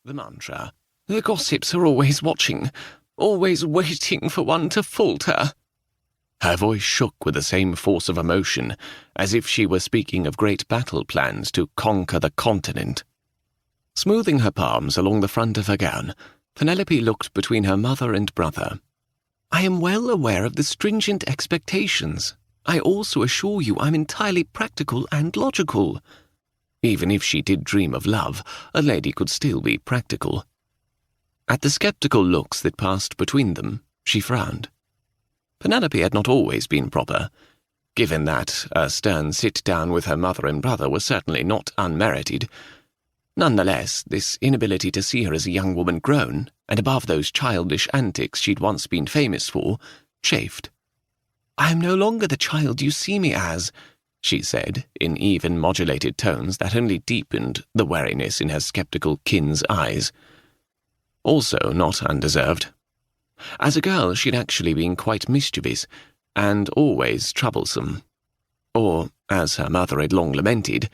The mantra. The gossips are always watching, always waiting for one to falter. Her voice shook with the same force of emotion, as if she were speaking of great battle plans to conquer the continent. Smoothing her palms along the front of her gown, Penelope looked between her mother and brother. I am well aware of the stringent expectations. I also assure you I'm entirely practical and logical. Even if she did dream of love, a lady could still be practical. At the sceptical looks that passed between them, she frowned. Penelope had not always been proper, given that a stern sit-down with her mother and brother was certainly not unmerited. Nonetheless, this inability to see her as a young woman grown, and above those childish antics she'd once been famous for, chafed. I am no longer the child you see me as, she said, in even modulated tones that only deepened the wariness in her sceptical kin's eyes. Also not undeserved. As a girl, she'd actually been quite mischievous, and always troublesome. Or, as her mother had long lamented,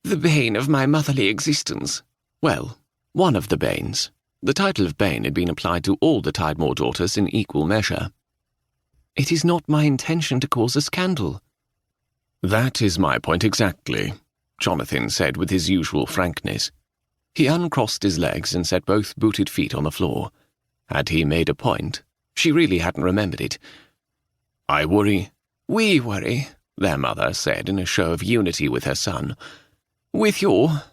the bane of my motherly existence. Well, one of the banes. The title of bane had been applied to all the Tidemore daughters in equal measure. It is not my intention to cause a scandal. That is my point exactly, Jonathan said with his usual frankness. He uncrossed his legs and set both booted feet on the floor. Had he made a point? She really hadn't remembered it. I worry. We worry, their mother said in a show of unity with her son. With your...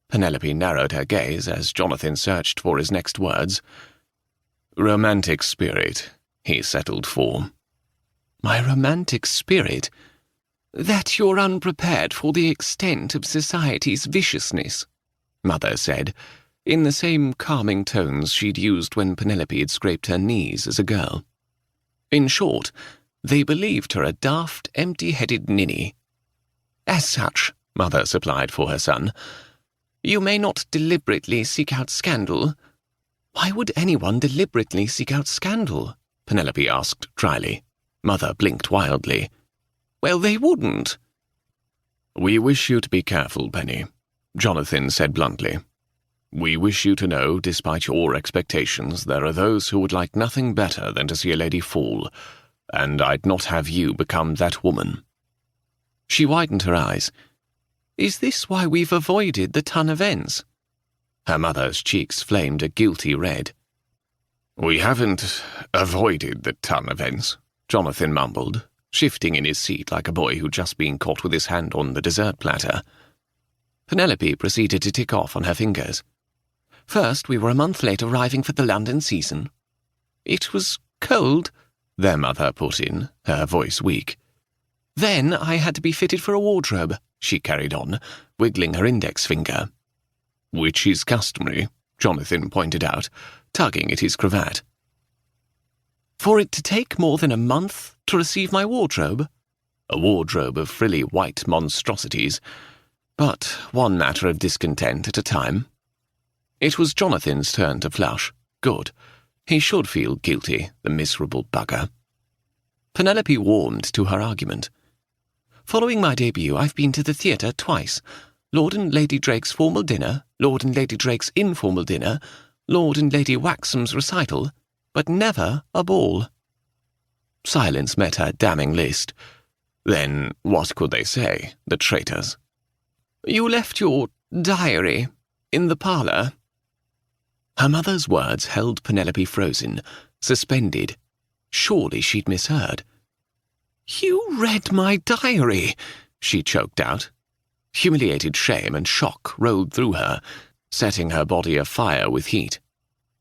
Penelope narrowed her gaze as Jonathan searched for his next words. Romantic spirit, he settled for. My romantic spirit? That you're unprepared for the extent of society's viciousness, Mother said, in the same calming tones she'd used when Penelope had scraped her knees as a girl. In short, they believed her a daft, empty-headed ninny. As such, Mother supplied for her son, you may not deliberately seek out scandal. Why would anyone deliberately seek out scandal? Penelope asked dryly. Mother blinked wildly. Well, they wouldn't. We wish you to be careful, Penny, Jonathan said bluntly. We wish you to know, despite your expectations, there are those who would like nothing better than to see a lady fall, and I'd not have you become that woman. She widened her eyes. Is this why we've avoided the ton events? Her mother's cheeks flamed a guilty red. We haven't avoided the ton events, Jonathan mumbled, shifting in his seat like a boy who'd just been caught with his hand on the dessert platter. Penelope proceeded to tick off on her fingers. First, we were a month late arriving for the London season. It was cold, their mother put in, her voice weak. Then I had to be fitted for a wardrobe, she carried on, wiggling her index finger. Which is customary, Jonathan pointed out, tugging at his cravat. For it to take more than a month to receive my wardrobe? A wardrobe of frilly white monstrosities, but one matter of discontent at a time. It was Jonathan's turn to flush. Good. He should feel guilty, the miserable bugger. Penelope warmed to her argument. Following my debut, I've been to the theatre twice. Lord and Lady Drake's formal dinner, Lord and Lady Drake's informal dinner, Lord and Lady Waxham's recital, but never a ball. Silence met her damning list. Then what could they say, the traitors? You left your diary in the parlour. Her mother's words held Penelope frozen, suspended. Surely she'd misheard. You read my diary, she choked out. Humiliated shame and shock rolled through her, setting her body afire with heat.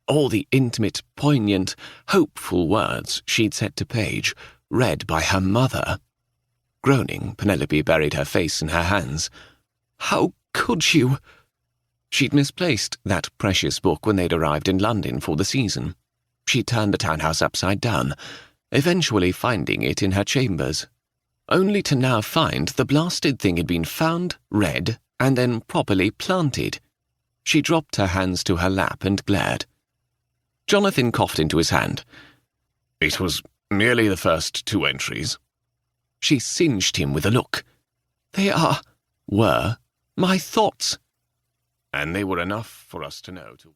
All the intimate, poignant, hopeful words she'd set to page, read by her mother. Groaning, Penelope buried her face in her hands. How could you? She'd misplaced that precious book when they'd arrived in London for the season. She'd turned the townhouse upside down, eventually finding it in her chambers, only to now find the blasted thing had been found, read, and then properly planted. She dropped her hands to her lap and glared. Jonathan coughed into his hand. It was merely the first 2 entries. She singed him with a look. They were, my thoughts. And they were enough for us to know to...